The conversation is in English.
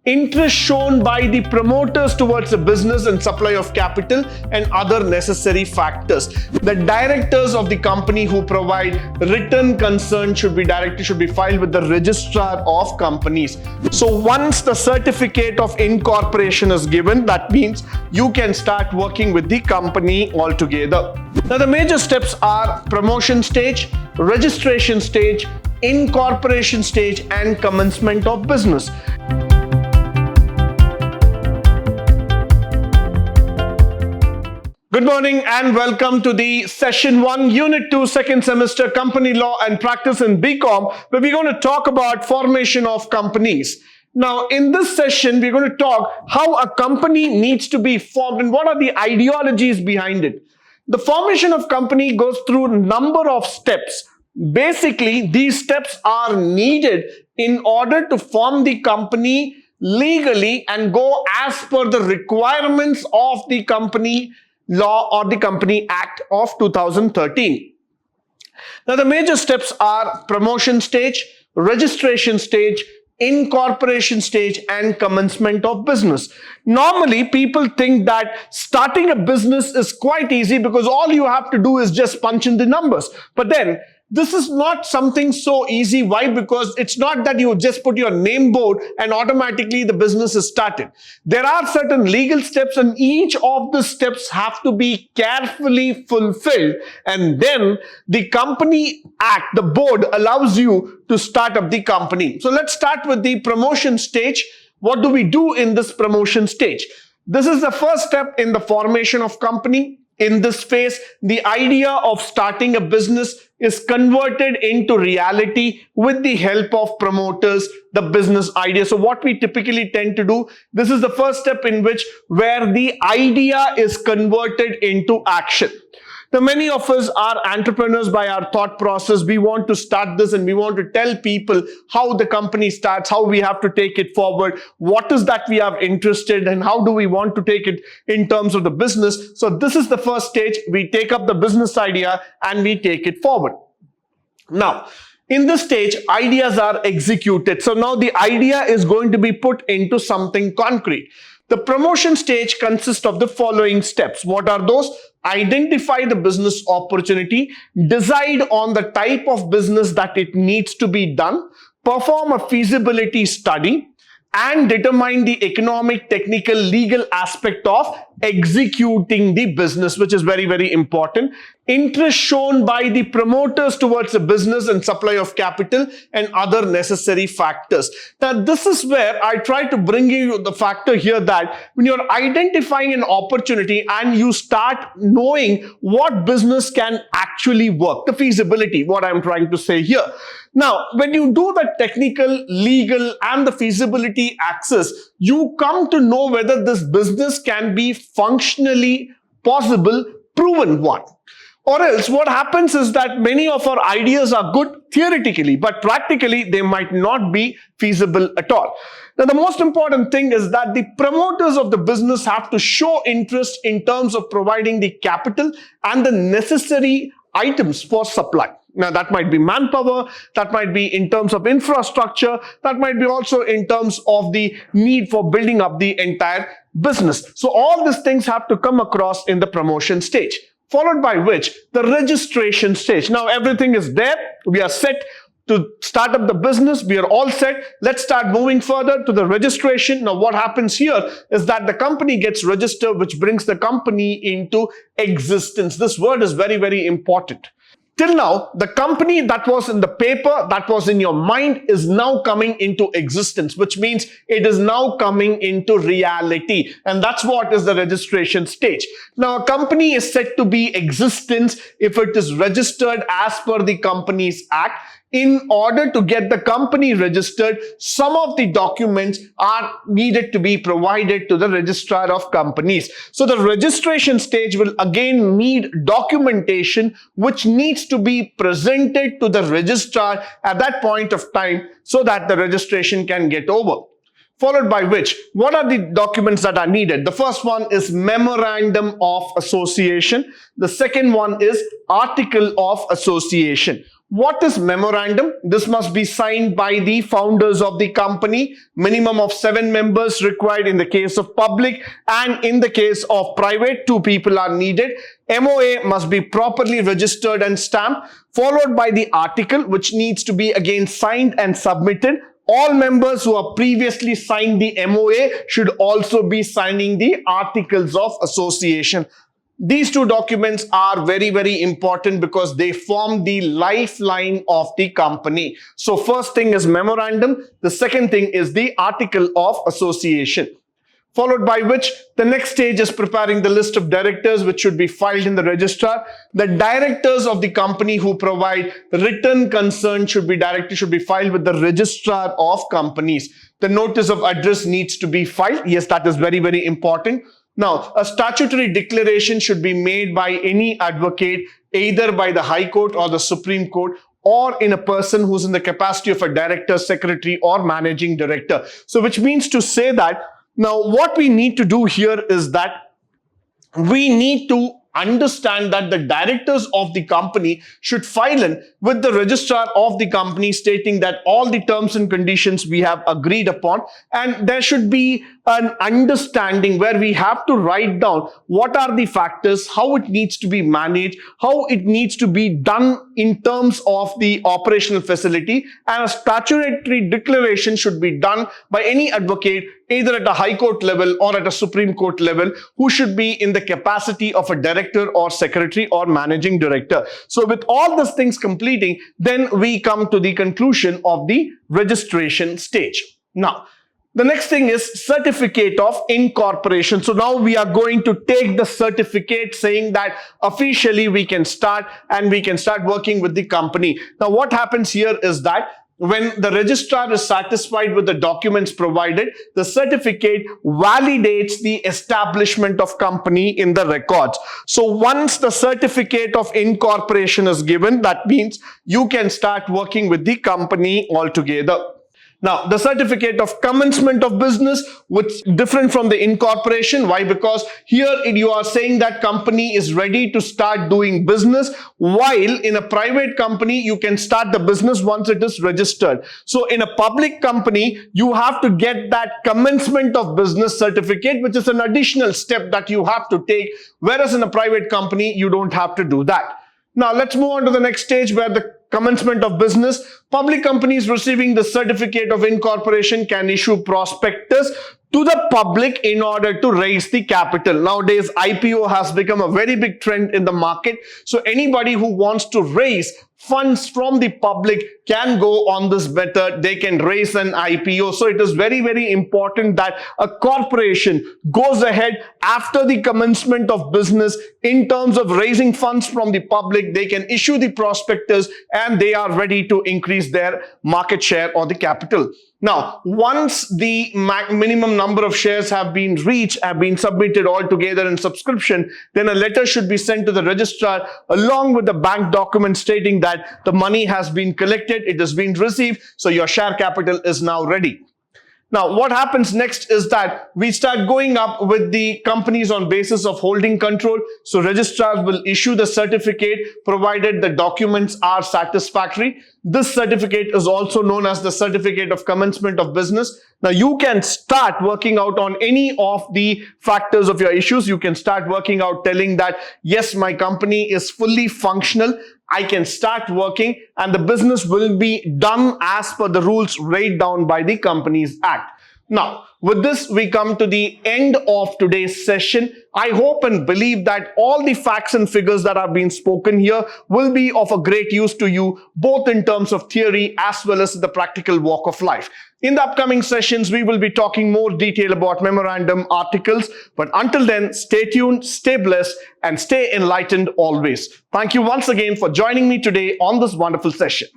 interest shown by the promoters towards the business and supply of capital and other necessary factors. The directors of the company who provide written consent should be filed with the registrar of companies. So once the certificate of incorporation is given, that means you can start working with the company altogether. Now the major steps are promotion stage, registration stage, incorporation stage, and commencement of business. Good morning and welcome to the Session 1, Unit 2, Second Semester Company Law and Practice in BCom, where we're going to talk about formation of companies. Now, in this session, we're going to talk how a company needs to be formed and what are the ideologies behind it. The formation of company goes through a number of steps. Basically, these steps are needed in order to form the company legally and go as per the requirements of the company law or the Company Act of 2013. Now the major steps are promotion stage, registration stage, incorporation stage, and commencement of business. Normally people think that starting a business is quite easy because all you have to do is just punch in the numbers. But then this is not something so easy. Why? Because it's not that you just put your name board and automatically the business is started. There are certain legal steps and each of the steps have to be carefully fulfilled, and then the Company Act, the board, allows you to start up the company. So let's start with the promotion stage. What do we do in this promotion stage? This is the first step in the formation of company. In this phase, the idea of starting a business is converted into reality with the help of promoters, the business idea. So what we typically tend to do, this is the first step in which where the idea is converted into action. Now, many of us are entrepreneurs by our thought process. We want to start this and we want to tell people how the company starts, how we have to take it forward, what is that we are interested in, and how do we want to take it in terms of the business. So this is the first stage. We take up the business idea and we take it forward. Now, in this stage, ideas are executed. So now the idea is going to be put into something concrete. The promotion stage consists of the following steps. What are those? Identify the business opportunity, decide on the type of business that it needs to be done, perform a feasibility study, and determine the economic, technical, legal aspect of executing the business, which is very, very important. Interest shown by the promoters towards the business and supply of capital and other necessary factors. Now, this is where I try to bring you the factor here that when you're identifying an opportunity and you start knowing what business can actually work, the feasibility, what I'm trying to say here. Now, when you do the technical, legal, and the feasibility axis, you come to know whether this business can be functionally possible, proven one. Or else what happens is that many of our ideas are good theoretically, but practically they might not be feasible at all. Now, the most important thing is that the promoters of the business have to show interest in terms of providing the capital and the necessary items for supply. Now, that might be manpower, that might be in terms of infrastructure, that might be also in terms of the need for building up the entire business. So all these things have to come across in the promotion stage, followed by which the registration stage. Now, everything is there. We are set to start up the business. We are all set. Let's start moving further to the registration. Now, what happens here is that the company gets registered, which brings the company into existence. This word is very, very important. Till now, the company that was in the paper, that was in your mind, is now coming into existence, which means it is now coming into reality. And that's what is the registration stage. Now, a company is said to be existence if it is registered as per the Companies Act. In order to get the company registered, some of the documents are needed to be provided to the registrar of companies. So the registration stage will again need documentation which needs to be presented to the registrar at that point of time so that the registration can get over. Followed by which, what are the documents that are needed? The first one is Memorandum of Association. The second one is Article of Association. What is memorandum? This must be signed by the founders of the company. Minimum of 7 members required in the case of public, and in the case of private, 2 people are needed. MOA must be properly registered and stamped, followed by the article, which needs to be again signed and submitted. All members who have previously signed the MOA should also be signing the Articles of Association. These 2 documents are very, very important because they form the lifeline of the company. So first thing is memorandum. The second thing is the Article of Association. Followed by which, the next stage is preparing the list of directors, which should be filed in the registrar. The directors of the company who provide written consent should be filed with the registrar of companies. The notice of address needs to be filed. Yes, that is very, very important. Now, a statutory declaration should be made by any advocate, either by the High Court or the Supreme Court, or in a person who's in the capacity of a director, secretary, or managing director. So, which means to say that now what we need to do here is that we need to understand that the directors of the company should file in with the registrar of the company stating that all the terms and conditions we have agreed upon, and there should be an understanding where we have to write down what are the factors, how it needs to be managed, how it needs to be done in terms of the operational facility, and a statutory declaration should be done by any advocate either at a High Court level or at a Supreme Court level, who should be in the capacity of a director or secretary or managing director. So with all these things completing, then we come to the conclusion of the registration stage. Now, the next thing is certificate of incorporation. So now we are going to take the certificate saying that officially we can start and we can start working with the company. Now what happens here is that when the registrar is satisfied with the documents provided, the certificate validates the establishment of company in the records. So once the certificate of incorporation is given, that means you can start working with the company altogether. Now, the certificate of commencement of business, which is different from the incorporation. Why? Because here you are saying that company is ready to start doing business, while in a private company, you can start the business once it is registered. So in a public company, you have to get that commencement of business certificate, which is an additional step that you have to take, whereas in a private company, you don't have to do that. Now, let's move on to the next stage where the commencement of business. Public companies receiving the certificate of incorporation can issue prospectus to the public in order to raise the capital. Nowadays, IPO has become a very big trend in the market. So anybody who wants to raise funds from the public can go on this method. They can raise an IPO. So it is very, very important that a corporation goes ahead after the commencement of business in terms of raising funds from the public. They can issue the prospectus and they are ready to increase their market share or the capital. Now, once the minimum number of shares have been reached, have been submitted all together in subscription, then a letter should be sent to the registrar along with the bank document stating that the money has been collected, it has been received, so your share capital is now ready. Now, what happens next is that we start going up with the companies on basis of holding control. So registrars will issue the certificate provided the documents are satisfactory. This certificate is also known as the certificate of commencement of business. Now, you can start working out on any of the factors of your issues. You can start working out telling that, yes, my company is fully functional. I can start working and the business will be done as per the rules laid down by the Companies Act. Now, with this, we come to the end of today's session. I hope and believe that all the facts and figures that have been spoken here will be of a great use to you, both in terms of theory as well as the practical walk of life. In the upcoming sessions, we will be talking more detail about memorandum articles. But until then, stay tuned, stay blessed, and stay enlightened always. Thank you once again for joining me today on this wonderful session.